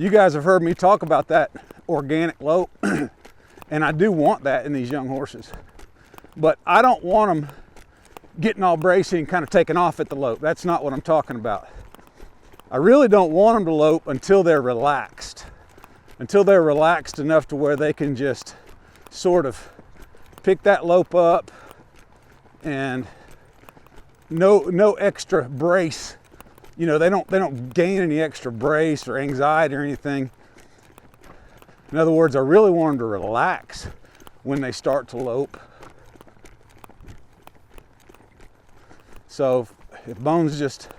You guys have heard me talk about that organic lope, and I do want that in these young horses. But I don't want them getting all bracy and kind of taking off at the lope. That's not what I'm talking about. I really don't want them to lope until they're relaxed. Until they're relaxed enough to where they can just sort of pick that lope up and no extra brace. You know, they don't gain any extra brace or anxiety or anything. In other words, I really want them to relax when they start to lope. So if Bones just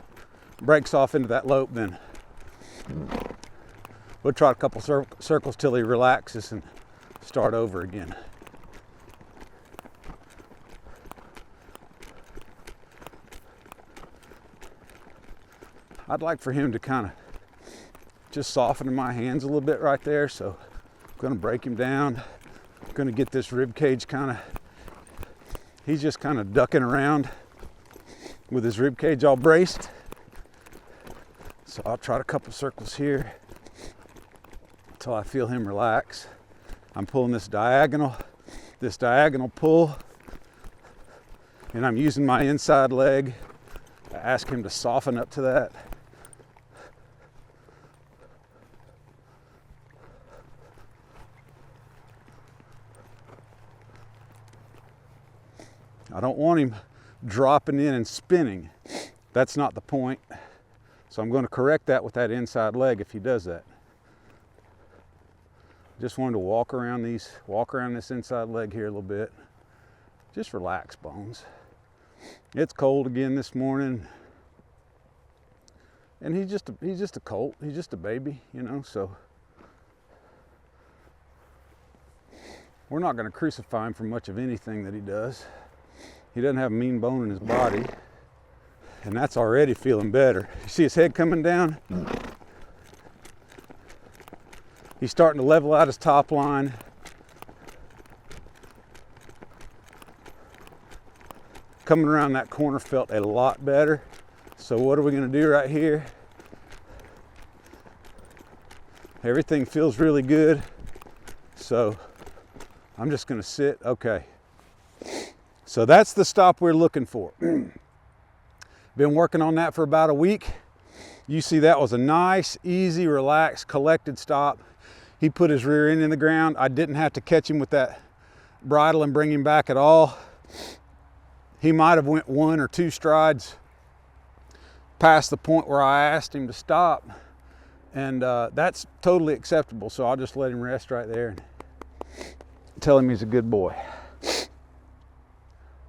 breaks off into that lope, then we'll try a couple circles till he relaxes and start over again. I'd like for him to kind of just soften in my hands a little bit right there. So I'm going to break him down. I'm going to get this rib cage he's just kind of ducking around with his rib cage all braced. So I'll try a couple circles here until I feel him relax. I'm pulling this diagonal pull, and I'm using my inside leg to ask him to soften up to that. I don't want him dropping in and spinning. That's not the point. So I'm going to correct that with that inside leg if he does that. Just want him to walk around this inside leg here a little bit. Just relax, Bones. It's cold again this morning. And he's just a colt. He's just a baby, you know, so we're not going to crucify him for much of anything that he does. He doesn't have a mean bone in his body, and that's already feeling better. You see his head coming down? He's starting to level out his top line. Coming around that corner felt a lot better. So what are we going to do right here? Everything feels really good. So I'm just going to sit. Okay. So that's the stop we're looking for. Been working on that for about a week. You see that was a nice, easy, relaxed, collected stop. He put his rear end in the ground. I didn't have to catch him with that bridle and bring him back at all. He might have went 1 or 2 strides past the point where I asked him to stop. And that's totally acceptable. So I'll just let him rest right there and tell him he's a good boy.